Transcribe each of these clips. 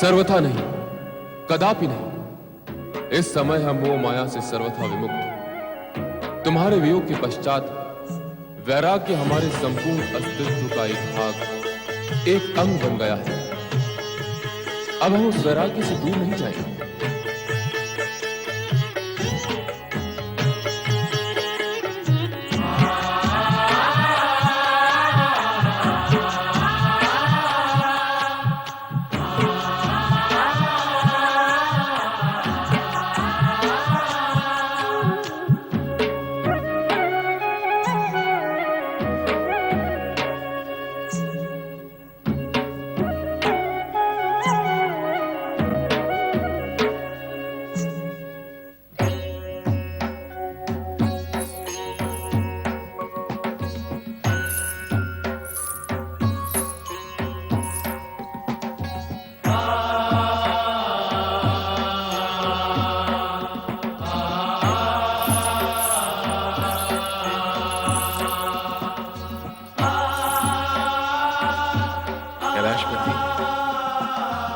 सर्वथा नहीं, कदापि नहीं। इस समय हम मोह माया से सर्वथा विमुक्त हैं। तुम्हारे वियोग के पश्चात वैराग्य हमारे संपूर्ण अस्तित्व का एक भाग, एक अंग बन गया है। अब हम उस वैराग्य से दूर नहीं जाएंगे।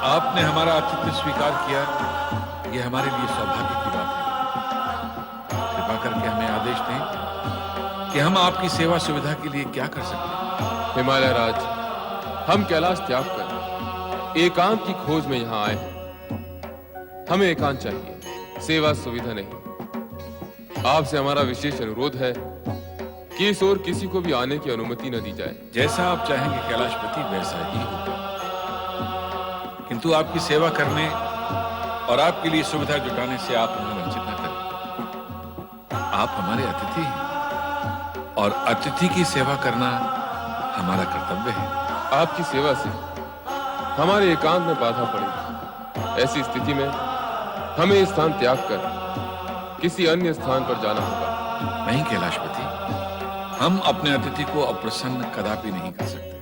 आपने हमारा आतिथ्य स्वीकार किया, यह हमारे लिए सौभाग्य की बात है। कृपा करके हमें आदेश दें कि हम आपकी सेवा सुविधा के लिए क्या कर सकते हैं। हिमालय राज, हम कैलाश त्याग कर एकांत की खोज में यहां आए हैं। हमें एकांत चाहिए, सेवा सुविधा नहीं। आपसे हमारा विशेष अनुरोध है कि इस ओर किसी को भी आने की अनुमति न दी जाए। जैसा आप चाहेंगे कैलाशपति, वैसा ही होगा। किंतु आपकी सेवा करने और आपके लिए सुविधा जुटाने से आप हमें वंचित न करें। आप हमारे अतिथि हैं और अतिथि की सेवा करना हमारा कर्तव्य है। आपकी सेवा से हमारे एकांत में बाधा पड़ेगी। ऐसी स्थिति में हमें स्थान त्याग कर किसी अन्य स्थान पर जाना होगा। नहीं कैलाशपति, हम अपने अतिथि को अप्रसन्न कदापि नहीं कर सकते।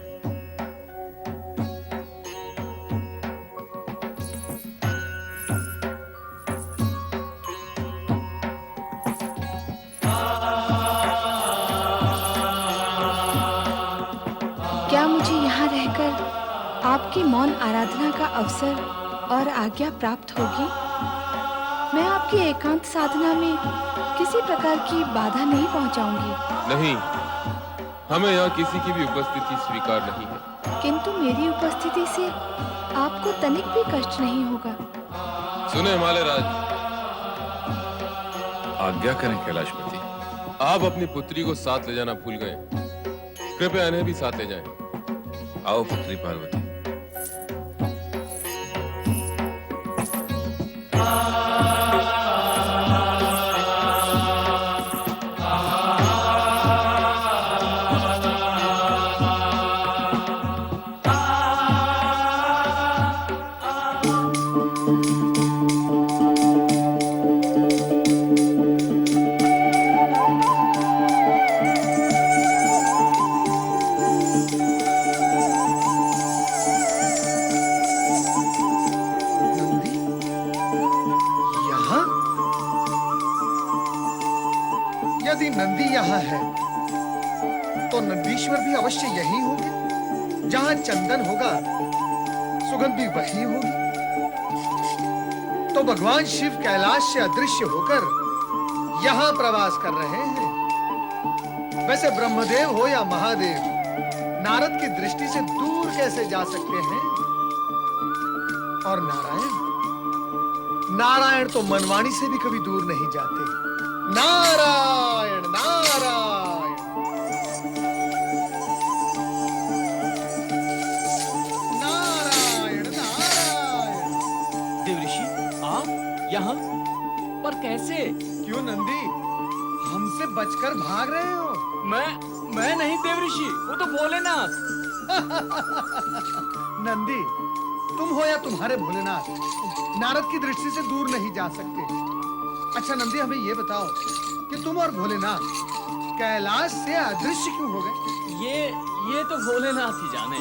क्या मुझे यहाँ रहकर आपकी मौन आराधना का अवसर और आज्ञा प्राप्त होगी? मैं आपकी एकांत साधना में किसी प्रकार की बाधा नहीं पहुँचाऊंगी। नहीं, हमें यहाँ किसी की भी उपस्थिति स्वीकार नहीं है। किंतु मेरी उपस्थिति से आपको तनिक भी कष्ट नहीं होगा। सुने हिमालय राज, आज्ञा करें कैलाशपति। आप अपनी पुत्री को साथ ले जाना भूल गए। कृपया इन्हें भी साथ ले जाएं। आओ पुत्री पार्वती। यदि नंदी यहाँ है तो नंदीश्वर भी अवश्य यही होंगे। जहाँ चंदन होगा सुगंध भी वही होगी। तो भगवान शिव कैलाश से अदृश्य होकर यहाँ प्रवास कर रहे हैं। वैसे ब्रह्मदेव हो या महादेव, नारद की दृष्टि से दूर कैसे जा सकते हैं? और नारायण तो मनवाणी से भी कभी दूर नहीं जाते। नारायण नारायण। नारायण नारायण। देव ऋषि, आप यहाँ पर कैसे? क्यों नंदी, हमसे बचकर भाग रहे हो? मैं नहीं देव ऋषि, वो तो भोलेनाथ। नंदी, तुम हो या तुम्हारे भोलेनाथ, नारद की दृष्टि से दूर नहीं जा सकते। अच्छा नंदी, हमें ये बताओ कि तुम और भोलेनाथ कैलाश से अदृश्य क्यों हो गए? ये तो भोलेनाथ ही जाने।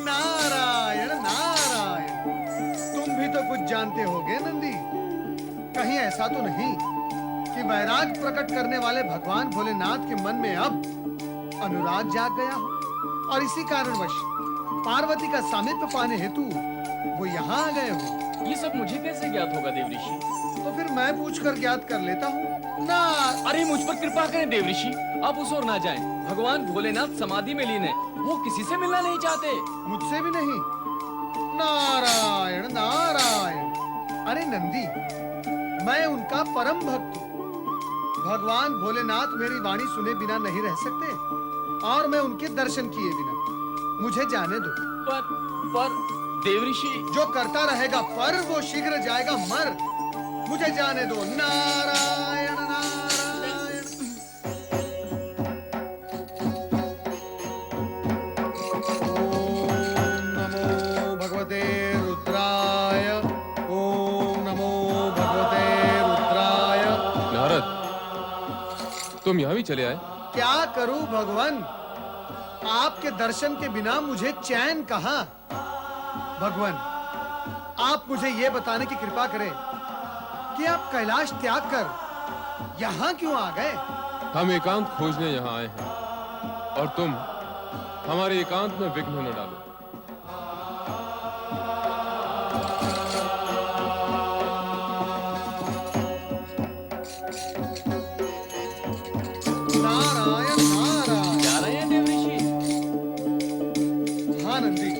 नारायण नारायण। तुम भी तो कुछ जानते होगे नंदी। कहीं ऐसा तो नहीं कि वैराग प्रकट करने वाले भगवान भोलेनाथ के मन में अब अनुराग जाग गया हो और इसी कारणवश पार्वती का सामीप्य पाने हेतु वो यहाँ आ गए हो। ये सब मुझे कैसे ज्ञात होगा देव ऋषि? तो फिर मैं पूछकर ज्ञात कर लेता हूँ ना। अरे मुझ पर कृपा करें देव ऋषि, आप उस ओर ना जाएं। भगवान भोलेनाथ समाधि में लीन है, वो किसी से मिलना नहीं चाहते। मुझसे भी नहीं। नारायण नारायण। अरे नंदी, मैं उनका परम भक्त हूँ। भगवान भोलेनाथ मेरी वाणी सुने बिना नहीं रह सकते और मैं उनके दर्शन किए बिना। मुझे जाने दो। पर देव ऋषि, जो करता रहेगा पर वो शीघ्र जाएगा मर। मुझे जाने दो। नारायण नारायण। ओम नमो भगवते रुद्राय। ओम नमो भगवते रुद्राय। नारद, तुम यहाँ भी चले आए? क्या करूं भगवान, आपके दर्शन के बिना मुझे चैन कहां। भगवान, आप मुझे यह बताने की कृपा करें कि आप कैलाश त्याग कर यहाँ क्यों आ गए? हम एकांत खोजने यहाँ आए हैं और तुम हमारे एकांत में विघ्न न डालो। नारायण नारायण। जा रहे हैं देव ऋषि? हाँ नंदी,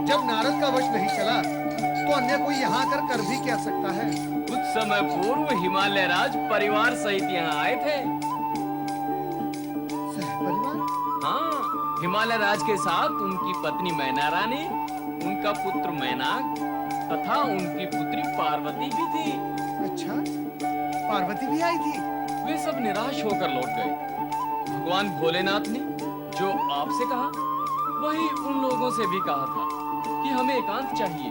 जब नारद का वश नहीं चला तो अन्य कोई यहाँ कर भी क्या सकता है। कुछ समय पूर्व हिमालय राज परिवार सहित यहाँ आए थे। सहपरिवार? हाँ, हिमालय राज के साथ उनकी पत्नी मैना रानी, उनका पुत्र मैनाक तथा उनकी पुत्री पार्वती भी थी। अच्छा, पार्वती भी आई थी? वे सब निराश होकर लौट गए। भगवान भोलेनाथ ने जो आपसे कहा वही उन लोगों से भी कहा था कि हमें एकांत चाहिए।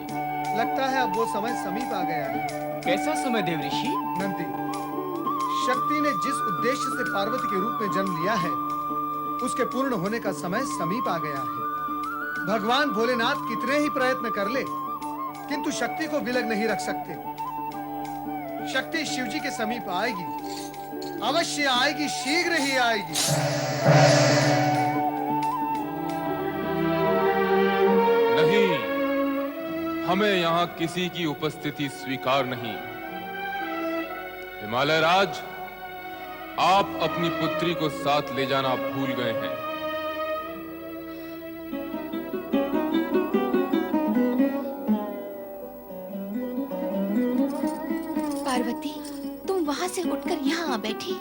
लगता है अब वो समय समीप आ गया है। कैसा समय देव ऋषि? नंदी, शक्ति ने जिस उद्देश्य से पार्वती के रूप में जन्म लिया है उसके पूर्ण होने का समय समीप आ गया है। भगवान भोलेनाथ कितने ही प्रयत्न कर ले किंतु शक्ति को विलग नहीं रख सकते। शक्ति शिवजी के समीप आएगी, अवश्य आएगी, शीघ्र ही आएगी। नहीं, हमें यहाँ किसी की उपस्थिति स्वीकार नहीं। हिमालय राज, आप अपनी पुत्री को साथ ले जाना भूल गए हैं। पार्वती, तुम वहाँ से उठकर यहाँ आ बैठी।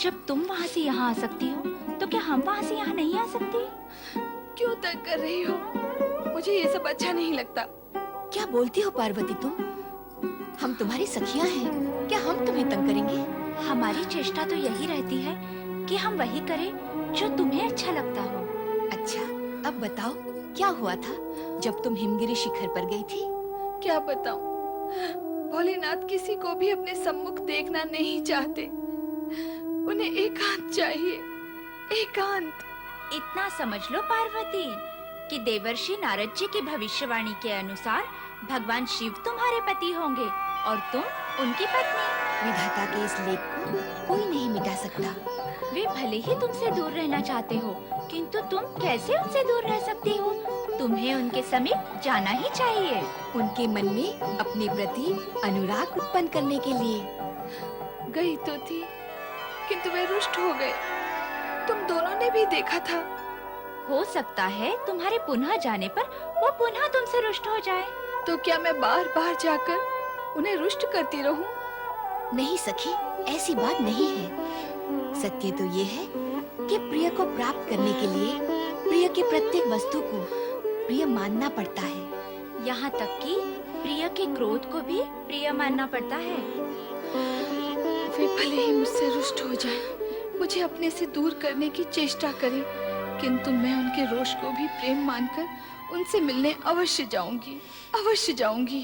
जब तुम वहाँ से यहाँ आ सकती हो तो क्या हम वहाँ से यहाँ नहीं आ सकते? क्यों तंग कर रही हो? मुझे ये सब अच्छा नहीं लगता। क्या बोलती हो पार्वती तुम? हम तुम्हारी सखियाँ हैं, क्या हम तुम्हें तंग करेंगे? हमारी चेष्टा तो यही रहती है कि हम वही करें जो तुम्हें अच्छा लगता हो। अच्छा, अब बताओ क्या हुआ था जब तुम हिमगिरी शिखर पर गई थी? क्या बताऊं? भोलेनाथ किसी को भी अपने सम्मुख देखना नहीं चाहते। उन्हें एकांत चाहिए, एकांत। इतना समझ लो पार्वती कि देवर्षि नारद जी की भविष्यवाणी के अनुसार भगवान शिव तुम्हारे पति होंगे और तुम उनकी पत्नी। विधाता के इस लेख को कोई नहीं मिटा सकता। वे भले ही तुमसे दूर रहना चाहते हो, किंतु तुम कैसे उनसे दूर रह सकती हो? तुम्हें उनके समीप जाना ही चाहिए, उनके मन में अपने प्रति अनुराग उत्पन्न करने के लिए। गई तो थी, किंतु वे रुष्ट हो गए। तुम दोनों ने भी देखा था। हो सकता है तुम्हारे पुनः जाने पर वो पुनः तुमसे रुष्ट हो जाए। तो क्या मैं बार बार जाकर उन्हें रुष्ट करती रहूं? नहीं सखी, ऐसी बात नहीं है। सत्य तो ये है कि प्रिय को प्राप्त करने के लिए प्रिय की प्रत्येक वस्तु को प्रिय मानना पड़ता है। यहाँ तक कि प्रिय के क्रोध को भी प्रिय मानना पड़ता है। वे भले ही मुझसे रुष्ट हो जाएं, मुझे अपने से दूर करने की चेष्टा करें, किंतु मैं उनके रोष को भी प्रेम मानकर उनसे मिलने अवश्य जाऊंगी, अवश्य जाऊंगी।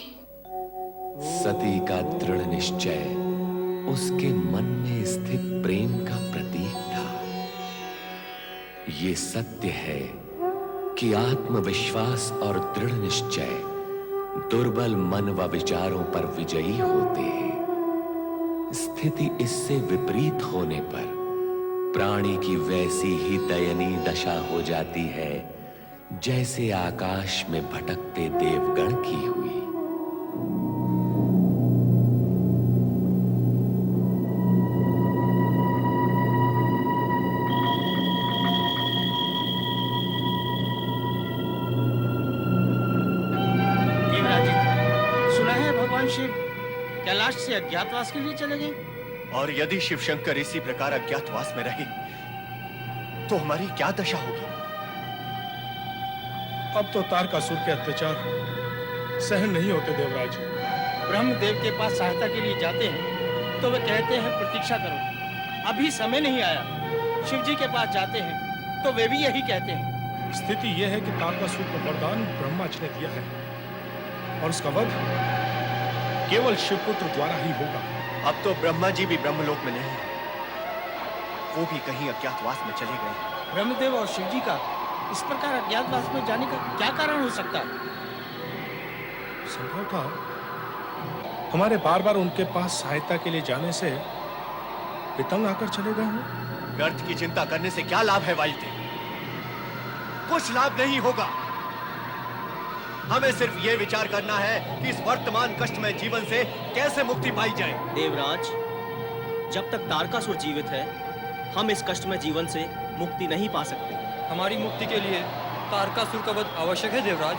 सती का दृढ़ निश्चय उसके मन में स्थित प्रेम का प्रतीक था। ये सत्य है कि आत्मविश्वास और दृढ़ निश्चय दुर्बल मन व विचारों पर विजयी होते हैं। स्थिति इससे विपरीत होने पर प्राणी की वैसी ही दयनीय दशा हो जाती है जैसे आकाश में भटकते देवगण की हुई। देवराज जी, सुना है भगवान शिव कैलाश से अज्ञातवास के लिए चले गए। और यदि शिव शंकर इसी प्रकार अज्ञातवास में रहे तो हमारी क्या दशा होगी? अब तो तारकासुर के अत्याचार सहन नहीं होते देवराज। ब्रह्मदेव के पास सहायता के लिए जाते हैं तो वे कहते हैं प्रतीक्षा करो, अभी समय नहीं आया। शिव जी के पास जाते हैं तो वे भी यही कहते हैं। स्थिति यह है कि तारकासुर को वरदान ब्रह्मा जी ने दिया है और उसका वध केवल शिवपुत्र द्वारा ही होगा। अब तो ब्रह्मा जी भी ब्रह्मलोक में नहीं, वो भी कहीं अज्ञातवास में चले गए हैं। ब्रह्मदेव और शिव जी का इस प्रकार अज्ञातवास में जाने का क्या कारण हो सकता है? संभवतः हमारे बार बार उनके पास सहायता के लिए जाने से वितंग आकर चले गए हों। व्यर्थ की चिंता करने से क्या लाभ है वायुदेव? कुछ लाभ नहीं होगा। हमें सिर्फ ये विचार करना है कि इस वर्तमान कष्टमय जीवन से कैसे मुक्ति पाई जाए। देवराज, जब तक तारकासुर जीवित है हम इस कष्टमय जीवन से मुक्ति नहीं पा सकते। हमारी मुक्ति के लिए तारकासुर का वध आवश्यक है देवराज।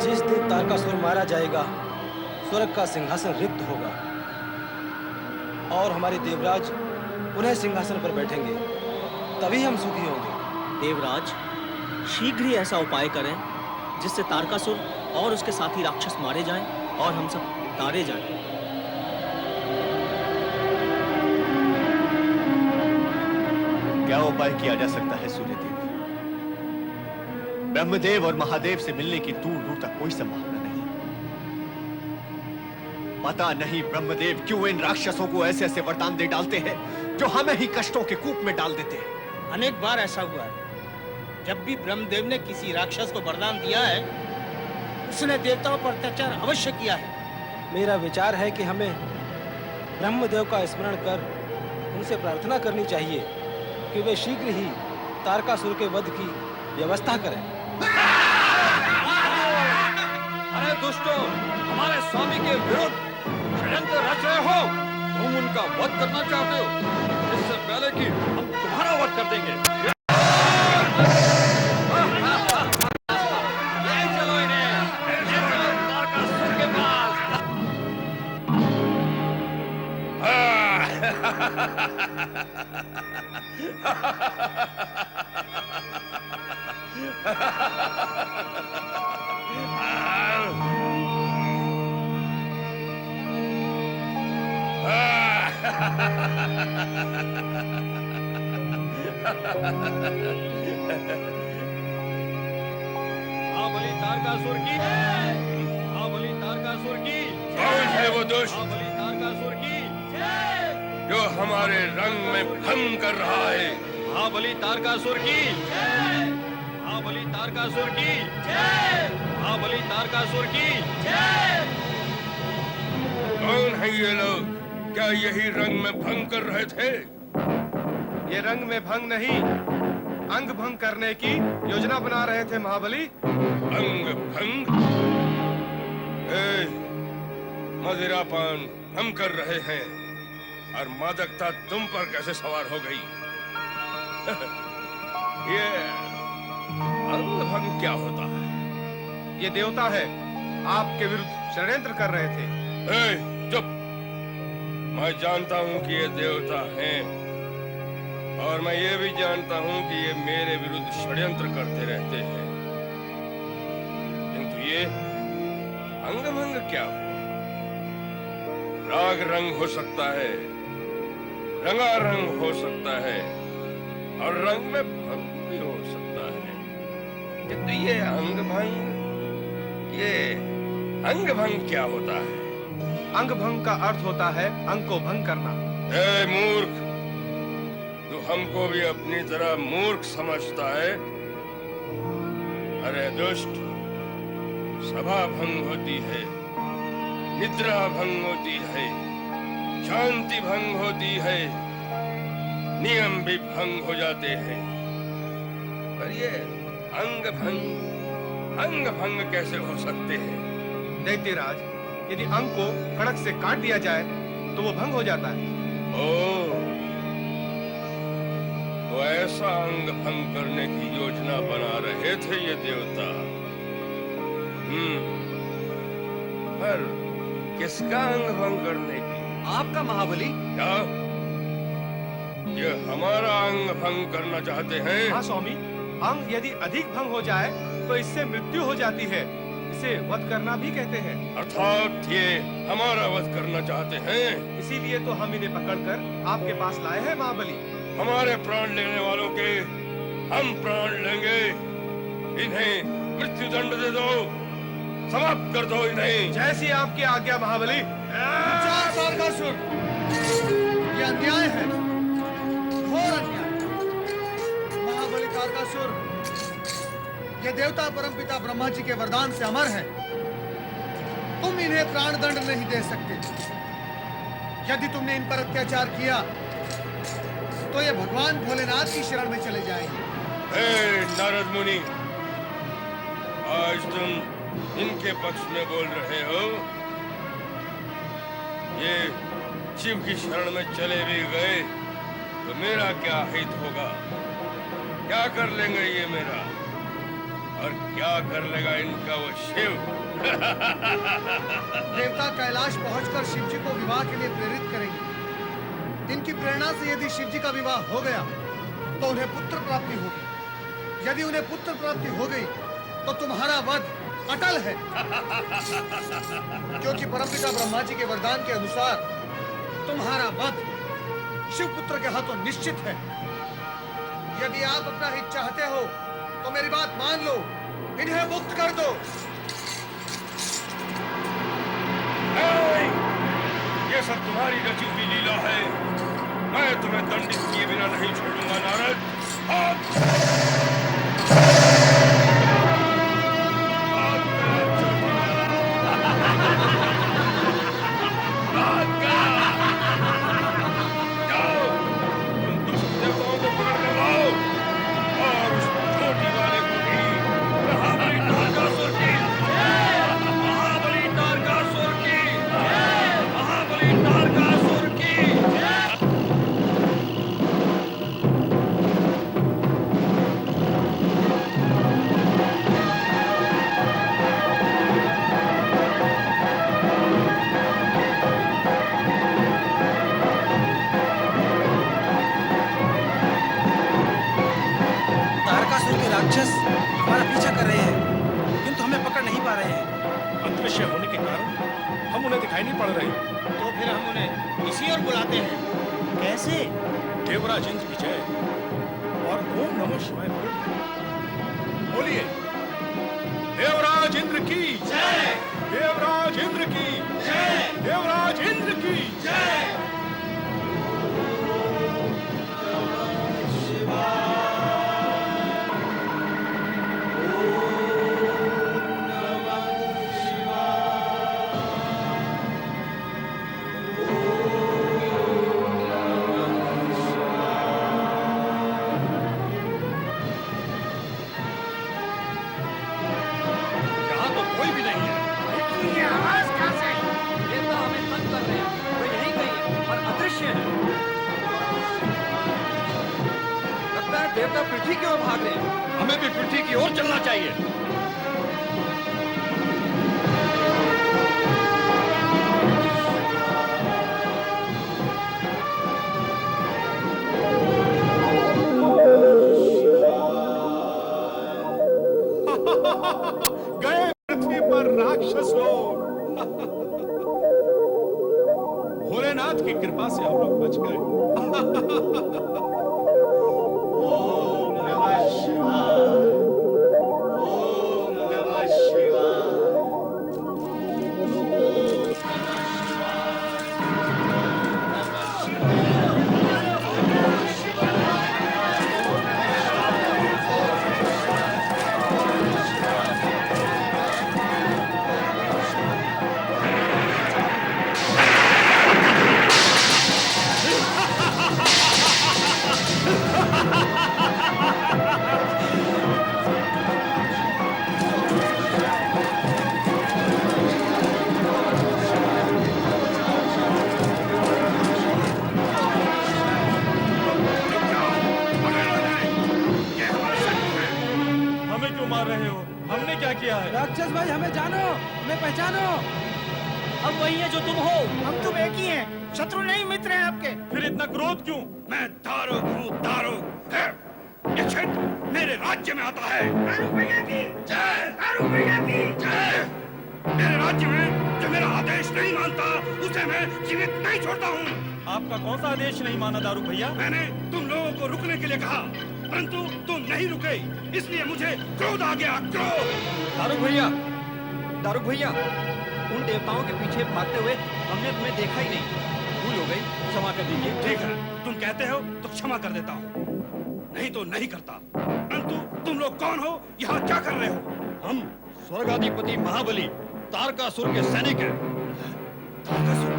जिस दिन तारकासुर मारा जाएगा स्वर्ग का सिंहासन रिक्त होगा और हमारे देवराज पुनः सिंहासन पर बैठेंगे, तभी हम सुखी होंगे। देवराज, शीघ्र ही ऐसा उपाय करें जिससे तारकासुर और उसके साथी राक्षस मारे जाएं और हम सब तारे जाएं। क्या उपाय किया जा सकता है सूर्यदेव? ब्रह्मदेव और महादेव से मिलने की दूर दूर तक कोई संभावना नहीं। पता नहीं ब्रह्मदेव क्यों इन राक्षसों को ऐसे ऐसे वरदान दे डालते हैं जो हमें ही कष्टों के कूप में डाल देते हैं। अनेक बार ऐसा हुआ है। जब भी ब्रह्मदेव ने किसी राक्षस को वरदान दिया है, उसने देवताओं पर अत्याचार अवश्य किया है। मेरा विचार है कि हमें ब्रह्मदेव का स्मरण कर उनसे प्रार्थना करनी चाहिए कि वे शीघ्र ही तारकासुर के वध की व्यवस्था करें। अरे दुष्टों, हमारे स्वामी के विरुद्ध षड्यंत्र रच रहे हो। तुम उनका वध करना चाहते हो, इससे पहले कि हम तुम्हारा वध कर देंगे। ले चलो इन्हें, ले चलो तारकासुर के पास। बलि तारकासुर की, बलि तारकासुर की। कौन है वो दुष्ट बलि तारकासुर की जो हमारे रंग में भंग कर रहा है? बलि तारकासुर की, बलि तारकासुर की, बलि तारकासुर की। कौन है ये लोग? क्या यही रंग में भंग कर रहे थे? ये रंग में भंग नहीं, अंग भंग करने की योजना बना रहे थे महाबली। अंग भंग? मदिरापान हम कर रहे हैं और मादकता तुम पर कैसे सवार हो गई? ये अंग भंग क्या होता है? ये देवता है, आपके विरुद्ध षड्यंत्र कर रहे थे। चुप! मैं जानता हूँ कि ये देवता हैं और मैं ये भी जानता हूँ कि ये मेरे विरुद्ध षड्यंत्र करते रहते हैं, किंतु ये अंग भंग क्या हो? राग रंग हो सकता है, रंगा रंग हो सकता है और रंग में भंग भी हो सकता है, किंतु ये अंग भंग क्या होता है? अंग भंग का अर्थ होता है अंग को भंग करना। ए मूर्ख, तू हमको भी अपनी तरह मूर्ख समझता है? अरे दुष्ट, सभा भंग होती है, निद्रा भंग होती है, शांति भंग होती है, नियम भी भंग हो जाते हैं, पर ये अंग भंग कैसे हो सकते हैं? दैत्यराज, यदि अंग को कड़क से काट दिया जाए तो वो भंग हो जाता है। ओ, तो ऐसा अंग भंग करने की योजना बना रहे थे ये देवता। पर किसका अंग भंग करने की? आपका महाबली। क्या ये हमारा अंग भंग करना चाहते हैं? हाँ स्वामी, अंग यदि अधिक भंग हो जाए तो इससे मृत्यु हो जाती है। इसे वध करना भी कहते हैं। अर्थात ये हमारा वध करना चाहते हैं। इसीलिए तो हम इन्हें पकड़कर आपके पास लाए हैं महाबली। हमारे प्राण लेने वालों के हम प्राण लेंगे। इन्हें मृत्यु दंड दे दो, समाप्त कर दो इन्हें। जैसी आपकी आज्ञा महाबली। तारकासुर, ये अन्याय है, घोर अन्याय। महाबली तारकासुर, ये देवता परमपिता ब्रह्मा जी के वरदान से अमर हैं। तुम इन्हें प्राण दंड नहीं दे सकते। यदि तुमने इन पर अत्याचार किया तो ये भगवान भोलेनाथ की शरण में चले जाएंगे। हे नारद मुनि, आज तुम इनके पक्ष में बोल रहे हो। ये शिव की शरण में चले भी गए तो मेरा क्या हित होगा? क्या कर लेंगे ये मेरा, और क्या कर लेगा इनका वो शिव? देवता कैलाश पहुंचकर शिव जी को विवाह के लिए प्रेरित करेंगे। इनकी प्रेरणा से यदि शिव जी का विवाह हो गया तो उन्हें पुत्र प्राप्ति होगी। यदि उन्हें पुत्र प्राप्ति हो गई तो तुम्हारा वध अटल है। क्योंकि परमपिता ब्रह्मा जी के वरदान के अनुसार तुम्हारा वध शिव पुत्र के हाथों निश्चित है। यदि आप अपना हित चाहते हो तो मेरी बात मान लो, इन्हें मुक्त कर दो। ये सब तुम्हारी रची हुई लीला है। मैं तुम्हें दंडित किए बिना नहीं छोड़ूंगा नारद। जाओ, उन दुष्ट देवताओं को पकड़ कर लाओ और उस छोटी वाले को भी। महाबली तारकासुर की जय! महाबली तारकासुर की जय! महाबली तारकासुर की जय! तारकासुर के राक्षस हमारा पीछा कर रहे हैं, किंतु हमें पकड़ नहीं पा रहे हैं। अदृश्य होने के कारण हम उन्हें दिखाई नहीं पड़ रहे। तो फिर हम उन्हें इसी ओर बुलाते हैं। कैसे? देवराज इंद्र की जय और ओम नमः शिवाय बोलिए। देवराज इंद्र की जय! देवराज इंद्र की जय! देवराज इंद्र की जय! देवता पृथ्वी की ओर भाग रहे हैं। हमें भी पृथ्वी की ओर चलना चाहिए। गए पृथ्वी पर राक्षस लोग। भोलेनाथ की कृपा से हम लोग बच गए। मार रहे हो? हमने क्या किया है? राक्षस भाई हमें जानो, हमें पहचानो। हम वही हैं जो तुम हो। हम तुम एक ही हैं, शत्रु नहीं मित्र हैं आपके। फिर इतना क्रोध क्यों? मैं दारुक हूँ, दारुक। ये क्षेत्र मेरे राज्य में आता है। दारुक भैया की जय, दारुक भैया की जय। मेरे राज्य में जो मेरा आदेश नहीं मानता उसे मैं जीवित नहीं छोड़ता हूँ। आपका कौन सा आदेश नहीं माना दारुक भैया? मैंने तुम लोगों को रुकने के लिए कहा, परंतु तुम नहीं रुके, इसलिए मुझे क्रोध आ गया, क्रोध। दारुक भैया, उन देवताओं के पीछे भागते हुए हमने तुम्हें देखा ही नहीं। भूल हो गई, क्षमा कर दीजिए। ठीक है, तुम कहते हो तो क्षमा कर देता हूँ, नहीं तो नहीं करता। परंतु तुम लोग कौन हो, यहाँ क्या कर रहे हो? हम स्वर्गाधिपति महाबली तारकासुर के सैनिक हैं। तारकासुर?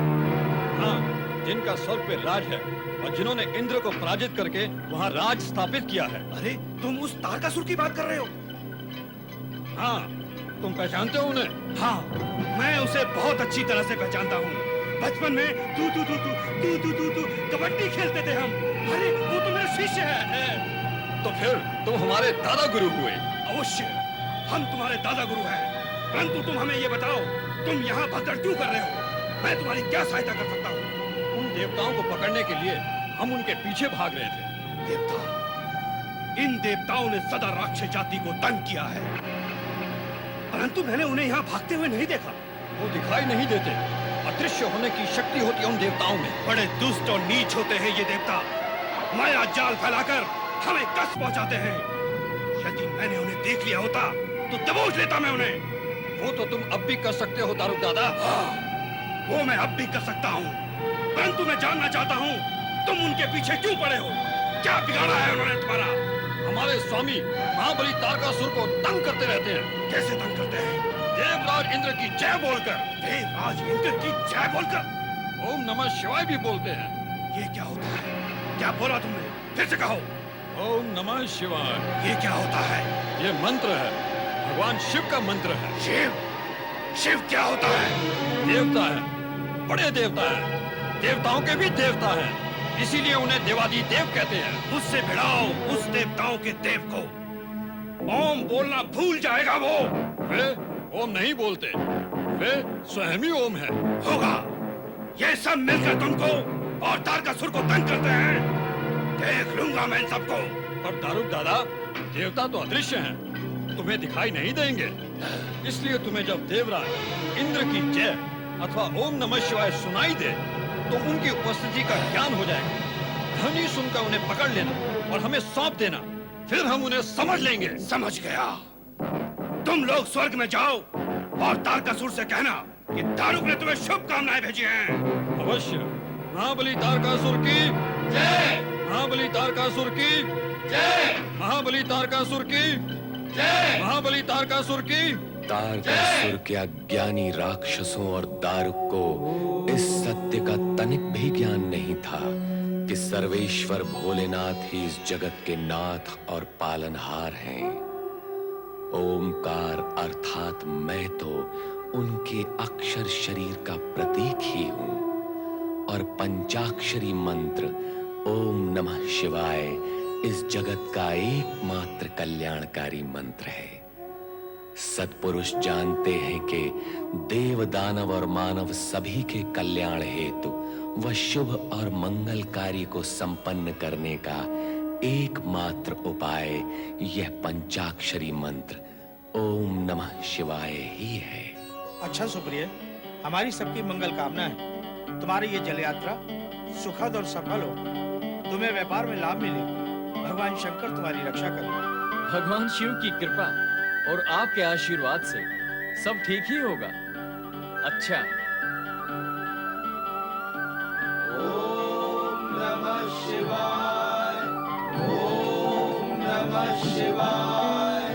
हाँ, जिनका स्वर्ग पे राज है और जिन्होंने इंद्र को पराजित करके वहाँ राज स्थापित किया है। अरे तुम उस तारकासुर की बात कर रहे हो? हाँ, तुम पहचानते हो उन्हें? हाँ, मैं उसे बहुत अच्छी तरह से पहचानता हूँ। बचपन में तू कबड्डी खेलते थे हम। अरे वो तो मेरा शिष्य है। तो फिर तुम हमारे दादा गुरु हुए। अवश्य, हम तुम्हारे दादा गुरु हैं। परंतु तुम हमें ये बताओ, तुम यहाँ भगदड़ क्यों कर रहे हो? मैं तुम्हारी क्या सहायता कर सकता हूँ? उन देवताओं को पकड़ने के लिए हम उनके पीछे भाग रहे थे। देवता? इन देवताओं ने सदा राक्षस जाति को तंग किया है, परंतु मैंने उन्हें यहाँ भागते हुए नहीं देखा। वो दिखाई नहीं देते, अदृश्य होने की शक्ति होती है उन देवताओं में। बड़े दुष्ट और नीच होते हैं ये देवता, माया जाल फैलाकर हमें कष्ट पहुंचाते हैं। यदि मैंने उन्हें देख लिया होता तो दबोच लेता मैं उन्हें। वो तो तुम अब भी कर सकते हो दारुक दादा। हाँ, वो मैं अब भी कर सकता हूँ, परंतु मैं जानना चाहता हूँ तुम उनके पीछे क्यों पड़े हो? क्या बिगाड़ा है उन्होंने तुम्हारा? हमारे स्वामी महाबली तारकासुर को तंग करते रहते हैं। कैसे तंग करते हैं? देवराज इंद्र की जय बोलकर। देवराज इंद्र की जय बोलकर? ओम नमः शिवाय भी बोलते हैं। ये क्या होता है? क्या बोला तुमने? फिर से कहो। ओम नमः शिवाय। ये क्या होता है? ये मंत्र है, भगवान शिव का मंत्र है। शिव? शिव क्या होता है? देवता है, बड़े देवता है, देवताओं के भी देवता है, इसीलिए उन्हें देवादी देव कहते हैं। मुझसे भिड़ाओ उस देवताओं के देव को। ओम बोलना भूल जाएगा वो। वे ओम नहीं बोलते, वे स्वयं ही ओम है। होगा, ये सब मिलकर तुमको और तारकासुर को तंग करते हैं। देख लूंगा मैं इन सबको। पर दारुक दादा, देवता तो अदृश्य हैं, तुम्हें दिखाई नहीं देंगे, इसलिए तुम्हें जब देवराज इंद्र की जय अथवा ओम नमः शिवाय सुनाई दे तो उनकी उपस्थिति का ज्ञान हो जाएगा। ध्वनि सुनकर उन्हें पकड़ लेना और हमें सौंप देना, फिर हम उन्हें समझ लेंगे। समझ गया। तुम लोग स्वर्ग में जाओ और तारकासुर से कहना कि दारुक ने तुम्हें शुभकामनाएं भेजी हैं। अवश्य। महाबली तारकासुर की जय, महाबली तारकासुर की जय, महाबली तारकासुर की जय, महाबली तारकासुर की। तारकासुर के अज्ञानी राक्षसों और दारुक को इस सत्य का तनिक भी ज्ञान नहीं था कि सर्वेश्वर भोलेनाथ ही इस जगत के नाथ और पालनहार हैं। ओमकार अर्थात मैं तो उनके अक्षर शरीर का प्रतीक ही हूं और पंचाक्षरी मंत्र ओम नमः शिवाय इस जगत का एकमात्र कल्याणकारी मंत्र है। सत्पुरुष जानते हैं कि देव दानव और मानव सभी के कल्याण हेतु व शुभ और मंगल कार्य को संपन्न करने का एकमात्र उपाय यह पंचाक्षरी मंत्र ओम नमः शिवाय ही है। अच्छा सुप्रिय, हमारी सबकी मंगल कामना है तुम्हारी ये जल यात्रा सुखद और सफल हो, तुम्हें व्यापार में लाभ मिले, भगवान शंकर तुम्हारी रक्षा करे। भगवान शिव की कृपा और आपके आशीर्वाद से सब ठीक ही होगा। अच्छा। ओम नमः शिवाय, ओम नमः शिवाय,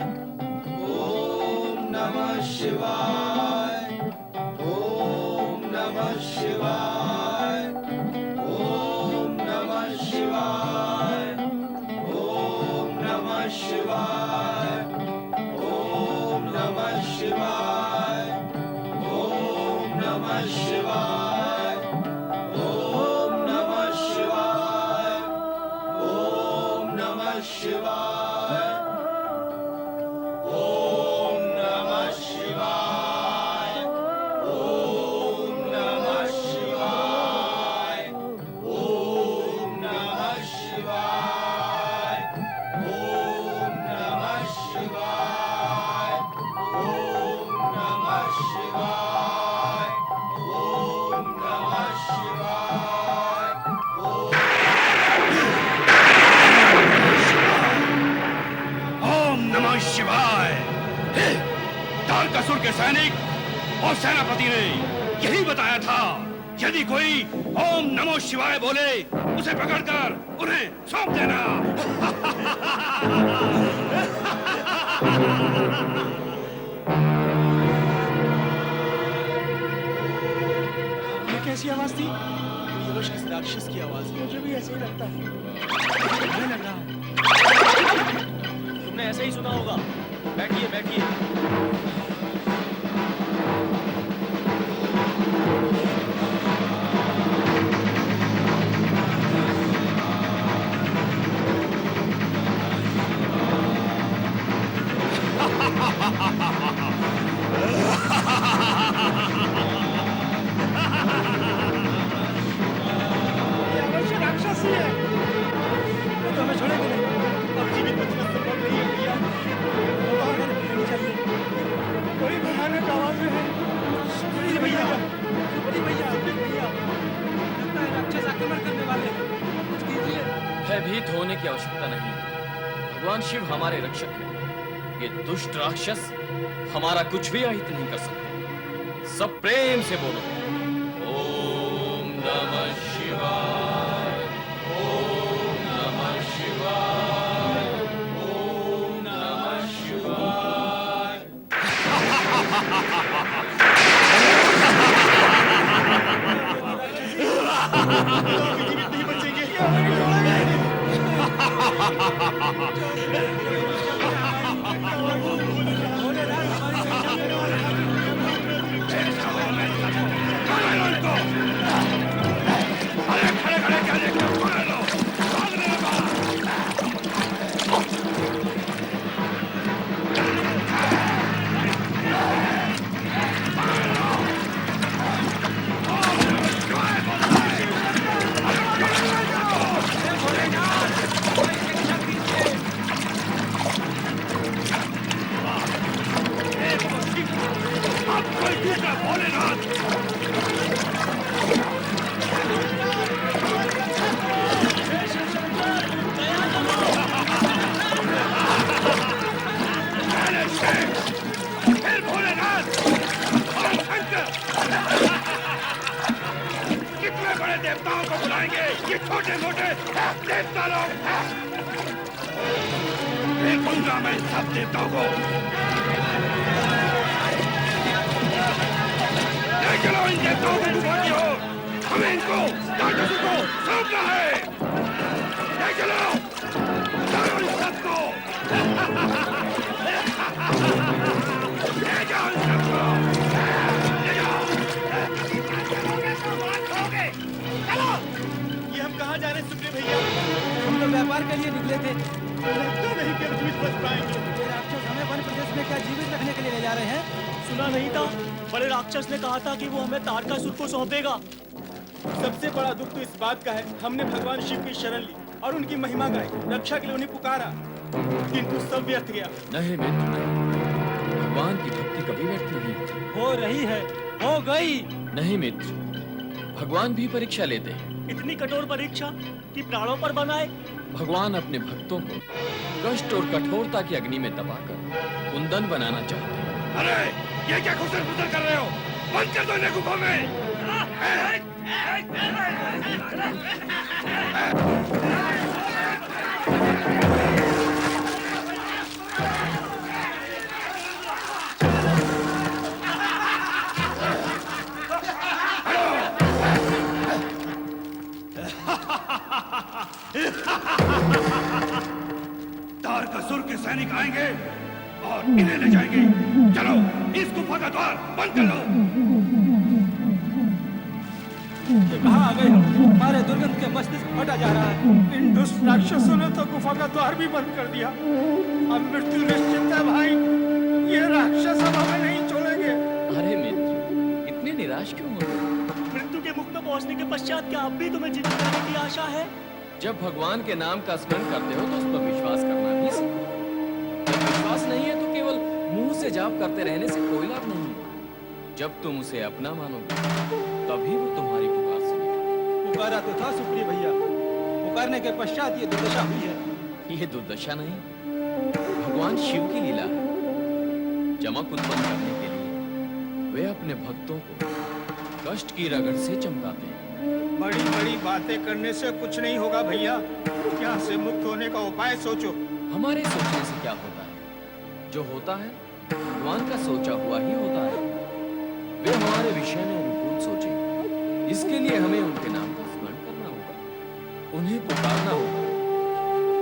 ओम नमः शिवाय, ओम नमः शिवाय, ओम नमः शिवाय, ओम नमः शिवाय, ओम नमः शिवाय, ओम नमः शिवाय, ओम नमः शिवाय, ओम नमः शिवाय, ओम नमः शिवाय। तारकासुर के सैनिक और सेनापति ने यही बताया था, यदि कोई ओम नमः शिवाय बोले उसे पकड़कर उन्हें सौंप देना। ये कैसी आवाज थी? ये बस किसी राक्षस की आवाज है। मुझे भी ऐसे ही लगता है। मुझे लग रहा है। तुमने ऐसे ही सुना होगा। बैठिए बैठिए। ये अवश्य राक्षस ही है। वो तो हमें छोड़ेंगे नहीं। अब जीवित बचना संभव नहीं है भैया। वो तो हमें नहीं चाहिए। कोई भयानक आवाज है। सुप्री भैया, सुप्री भैया, सुप्री भैया। लगता है राक्षस आक्रमण करने वाले हैं। कुछ कीजिए। भयभीत होने की आवश्यकता नहीं। भगवान शिव हमारे रक्षक हैं। ये दुष्ट राक्षस हमारा कुछ भी अहित नहीं कर सकते। सब प्रेम से बोलो, ओम नमः शिवाय, ओम नमः शिवाय, ओम नमः शिवाय। जीवित नहीं बचेंगे। अरे खड़े खड़े क्या देखते हो? पकड़ लो, भाग मेरे बाहर। अब कोई दूसरा भोलेनाथ। फिर भोलेनाथ और शंकर। कितने बड़े देवताओं को बुलाएंगे ये छोटे मोटे देवता लोग। देखूंगा मैं सब देवताओं को। ले चलो इन देवताओं को गुफा की ओर। हमें इनको तारकासुर को सौंपना है। ले चलो चलो इन सबको। ले जाओ इन सबको। ले जाओ। चलो। ये हम कहाँ जा रहे हैं सुप्री भैया? हम तो व्यापार के लिए निकले थे। लगता नहीं कि हम जीवित बच पाएंगे। ये राक्षस हमें वन प्रदेश में क्या जीवित रखने के लिए ले जा रहे हैं? सुना नहीं था? बड़े राक्षस ने कहा था कि वो हमें तारकासुर को सौंपेगा। सबसे बड़ा दुख तो इस बात का है, हमने भगवान शिव की शरण ली और उनकी महिमा गाई, रक्षा के लिए उन्हें पुकारा, किंतु सब व्यर्थ गया। नहीं मित्र, नहीं। भगवान की भक्ति कभी व्यर्थ नहीं होती। हो रही है, हो गई। नहीं मित्र, भगवान भी परीक्षा लेते हैं। इतनी कठोर परीक्षा कि प्राणों पर बनाए। भगवान अपने भक्तों को कष्ट और कठोरता की अग्नि में दबाकर कुंदन बनाना चाहते हैं। अरे ये क्या घुसर पुसर कर रहे हो? बंद कर दो इन्हें गुफा में। तारकासुर के सैनिक आएंगे और इन्हें ले जाएंगे। चलो इस गुफा का द्वार बंद कर लो। कहाँ आ गए हो? हमारे दुर्गंध के मस्तिष्क फटा जा रहा है। इन दुष्ट राक्षसों ने तो गुफा का द्वार भी बंद कर दिया। अब मृत्यु निश्चित है भाई। ये राक्षस अब हमें नहीं छोड़ेंगे। अरे मित्र, इतने निराश क्यों हो रहे हो? मृत्यु के मुख में पहुंचने के पश्चात क्या अब भी तुम्हें जीवित रहने की आशा है? जब भगवान के नाम का स्मरण करते हो तो उस पर विश्वास करना भी सीखो। जब विश्वास नहीं है तो केवल मुंह से जाप करते रहने से कोई लाभ नहीं है। जब तुम उसे अपना मानोगे तभी वो तुम्हारी पुकार सुनेगा। पुकारा तो था सुप्री भैया, पुकारने के पश्चात ये दुर्दशा हुई है। ये दुर्दशा नहीं, भगवान शिव की लीला है। चमक उत्पन्न करने के लिए वे अपने भक्तों को कष्ट की रगड़ से चमकाते हैं। बड़ी बड़ी बातें करने से कुछ नहीं होगा भैया, यहाँ से मुक्त होने का उपाय सोचो। हमारे सोचने से क्या होता है? जो होता है भगवान का सोचा हुआ ही होता है। वे हमारे विषय में अनुकूल सोचे, इसके लिए हमें उनके नाम का स्मरण करना होगा, उन्हें पुकारना होगा।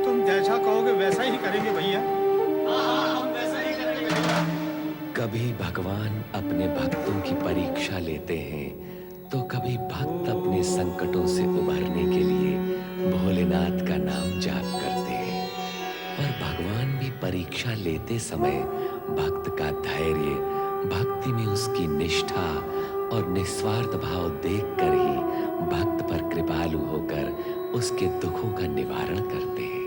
तुम जैसा कहोगे वैसा ही करेंगे भैया। कभी भगवान अपने भक्तों की परीक्षा लेते हैं, तो कभी भक्त अपने संकटों से उबरने के लिए भोलेनाथ का नाम जाप करते हैं। और भगवान भी परीक्षा लेते समय भक्त का धैर्य, भक्ति में उसकी निष्ठा और निस्वार्थ भाव देखकर ही भक्त पर कृपालु होकर उसके दुखों का निवारण करते हैं।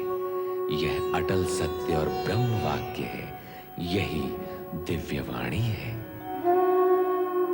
यह अटल सत्य और ब्रह्म वाक्य है, यही दिव्य वाणी है।